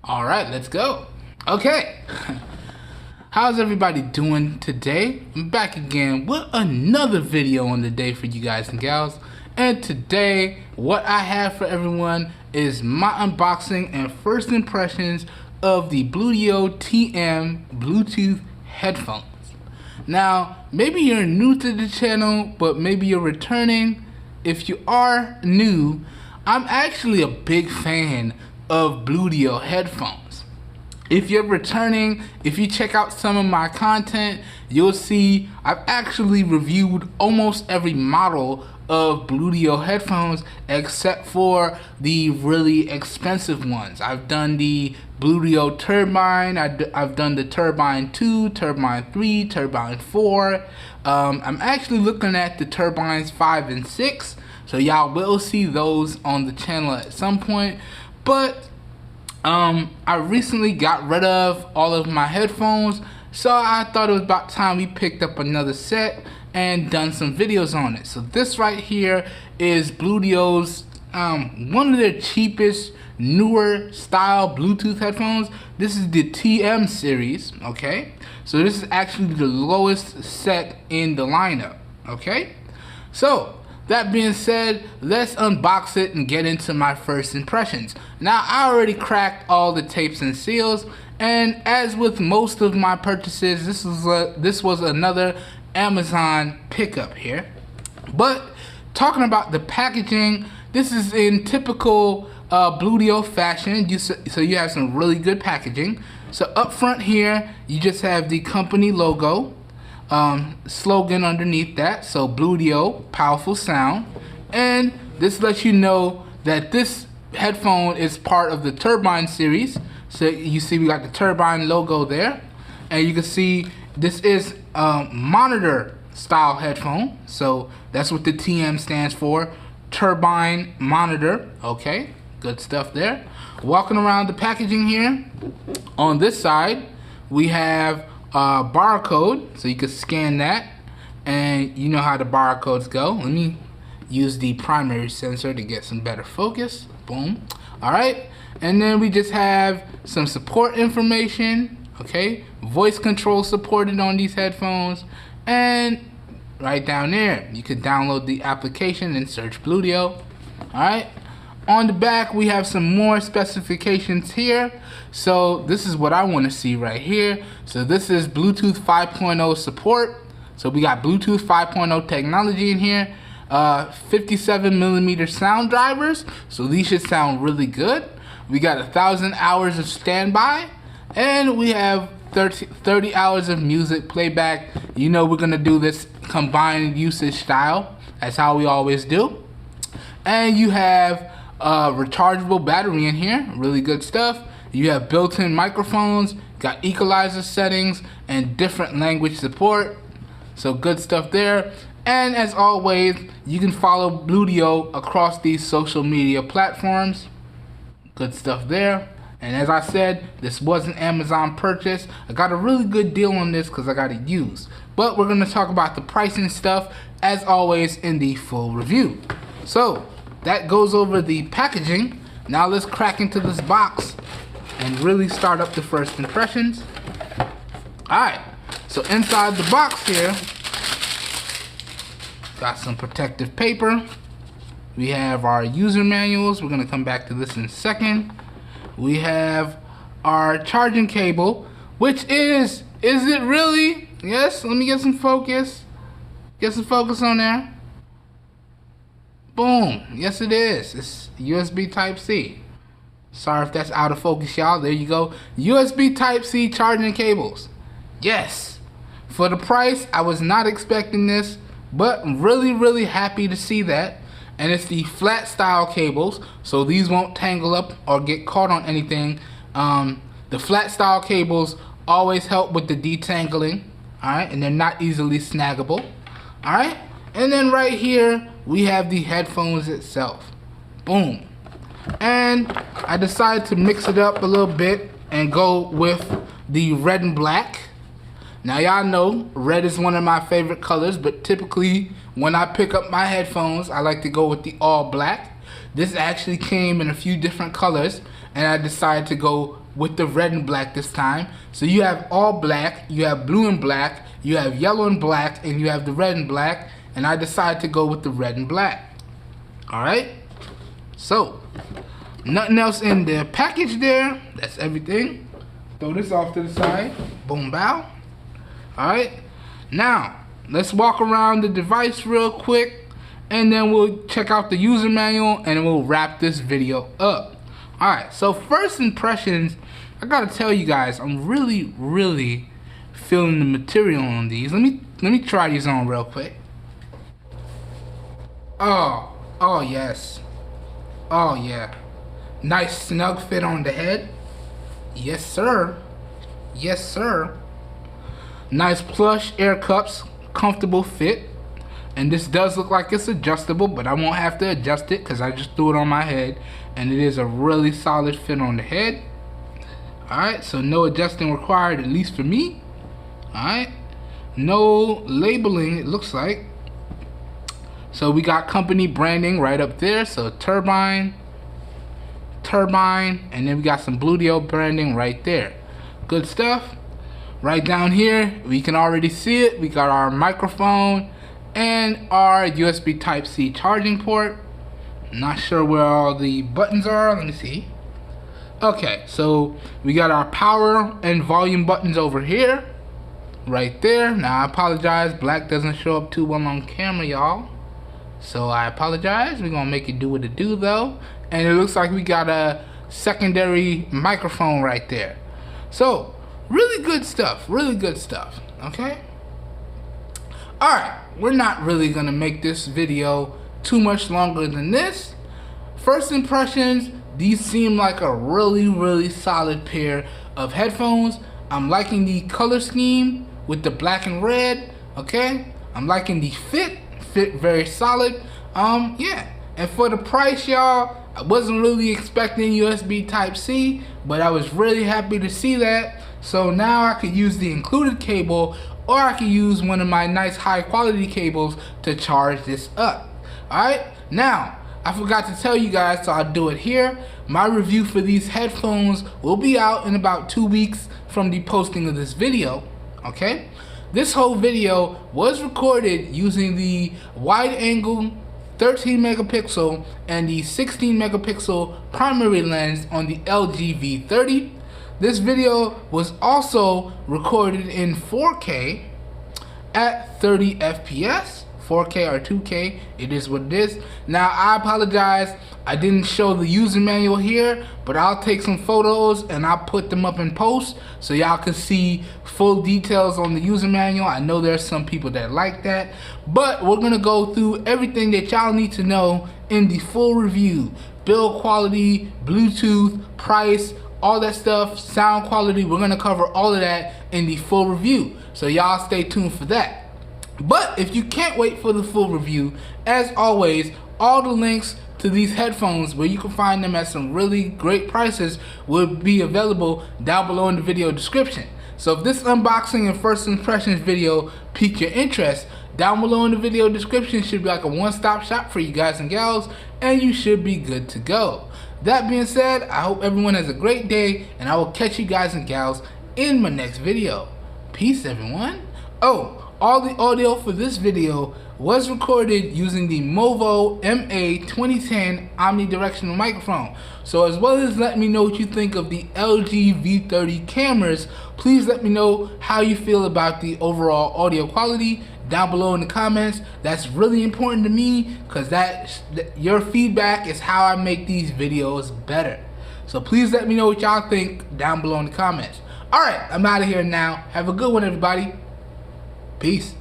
All right, let's go. Okay. How's everybody doing today? I'm back again with another video on the day for you guys and gals. And today, what I have for everyone is my unboxing and first impressions of the Bluedio TM Bluetooth headphones. Now, maybe you're new to the channel, but maybe you're returning. If you are new, I'm actually a big fan of Bluedio headphones. If you're returning, if you check out some of my content, you'll see I've actually reviewed almost every model of Bluedio headphones except for the really expensive ones. I've done the Bluedio Turbine, I've done the Turbine 2, Turbine 3, Turbine 4. I'm actually looking at the Turbines 5 and 6, so y'all will see those on the channel at some point. But I recently got rid of all of my headphones, so I thought it was about time we picked up another set and done some videos on it. So this right here is Bluedio's one of their cheapest, newer style Bluetooth headphones. This is the TM series, okay? So this is actually the lowest set in the lineup, okay? So that being said, let's unbox it and get into my first impressions. Now, I already cracked all the tapes and seals, and as with most of my purchases, this was another Amazon pickup here. But talking about the packaging, this is in typical Bluedio fashion. So you have some really good packaging. So up front here, you just have the company logo. Slogan underneath that, so Bluedio, powerful sound. And this lets you know that this headphone is part of the Turbine series. So you see we got the Turbine logo there, and you can see this is a monitor style headphone, so that's what the TM stands for, Turbine Monitor. Okay, good stuff there. Walking around the packaging here, on this side we have barcode, so you can scan that, and you know how the barcodes go. Let me use the primary sensor to get some better focus. Boom. Alright, and then we just have some support information. Okay, voice control supported on these headphones, and right down there you can download the application and search Bluedio. Alright, on the back we have some more specifications here. So this is what I want to see right here. So this is Bluetooth 5.0 support. So we got Bluetooth 5.0 technology in here. 57mm sound drivers, so these should sound really good. We got 1,000 hours of standby, and we have 30 hours of music playback. You know we're gonna do this combined usage style. That's how we always do. And you have rechargeable battery in here, really good stuff. You have built-in microphones, got equalizer settings, and different language support. So good stuff there. And as always, you can follow Bluedio across these social media platforms. Good stuff there. And as I said, this was an Amazon purchase. I got a really good deal on this because I got it used. But we're going to talk about the pricing stuff, as always, in the full review. So that goes over the packaging. Now let's crack into this box and really start up the first impressions. Alright, so inside the box here, got some protective paper. We have our user manuals. We're going to come back to this in a second. We have our charging cable, which is it really? Yes, let me get some focus. Get some focus on there. Boom. Yes, it is. It's USB Type-C. Sorry if that's out of focus, y'all. There you go. USB Type-C charging cables. Yes. For the price, I was not expecting this, but I'm really happy to see that. And it's the flat style cables, so these won't tangle up or get caught on anything. The flat style cables always help with the detangling. Alright, and they're not easily snaggable. Alright, and then right here we have the headphones itself. Boom. And I decided to mix it up a little bit and go with the red and black. Now y'all know red is one of my favorite colors, but typically when I pick up my headphones I like to go with the all black. This actually came in a few different colors, and I decided to go with the red and black this time. So you have all black, you have blue and black, you have yellow and black, and you have the red and black, and I decided to go with the red and black. Alright, so nothing else in the package there. That's everything. Throw this off to the side. Boom, bow. Alright, now let's walk around the device real quick, and then we'll check out the user manual, and we'll wrap this video up. Alright, so first impressions, I gotta tell you guys, I'm really feeling the material on these. Let me try these on real quick. Oh yes. Oh yeah. Nice snug fit on the head. Yes sir. Yes sir. Nice plush air cups, comfortable fit. And this does look like it's adjustable, but I won't have to adjust it because I just threw it on my head, and it is a really solid fit on the head. Alright, so no adjusting required, at least for me. Alright, no labeling, it looks like. So we got company branding right up there, so Turbine, and then we got some Bluedio branding right there. Good stuff. Right down here, we can already see it. We got our microphone and our USB Type-C charging port. Not sure where all the buttons are. Let me see. Okay, so we got our power and volume buttons over here. Right there. Now I apologize, black doesn't show up too well on camera, y'all. So I apologize. We're gonna make it do what it do though. And it looks like we got a secondary microphone right there. So really good stuff, okay? Alright, we're not really gonna make this video too much longer than this. First impressions, these seem like a really solid pair of headphones. I'm liking the color scheme with the black and red, okay? I'm liking the fit very solid. Yeah, and for the price, y'all, I wasn't really expecting USB Type-C, but I was really happy to see that. So now I could use the included cable, or I could use one of my nice high quality cables to charge this up. Alright, now I forgot to tell you guys, so I'll do it here. My review for these headphones will be out in about 2 weeks from the posting of this video, okay? This whole video was recorded using the wide angle 13 megapixel and the 16 megapixel primary lens on the LG V30. This video was also recorded in 4K at 30 FPS. 4K or 2K, it is what it is. Now I apologize, I didn't show the user manual here, but I'll take some photos and I'll put them up in post so y'all can see full details on the user manual. I know there's some people that like that, but we're gonna go through everything that y'all need to know in the full review. Build quality, Bluetooth, price, all that stuff, sound quality. We're gonna cover all of that in the full review, so y'all stay tuned for that. But if you can't wait for the full review, as always, all the links to these headphones, where you can find them at some really great prices, will be available down below in the video description. So if this unboxing and first impressions video piqued your interest, down below in the video description should be like a one-stop shop for you guys and gals, and you should be good to go. That being said, I hope everyone has a great day, and I will catch you guys and gals in my next video. Peace, everyone. Oh, all the audio for this video was recorded using the Movo MA2010 omnidirectional microphone. So as well as let me know what you think of the LG V30 cameras, please let me know how you feel about the overall audio quality down below in the comments. That's really important to me, because your feedback is how I make these videos better. So please let me know what y'all think down below in the comments. Alright, I'm out of here now. Have a good one, everybody. Peace.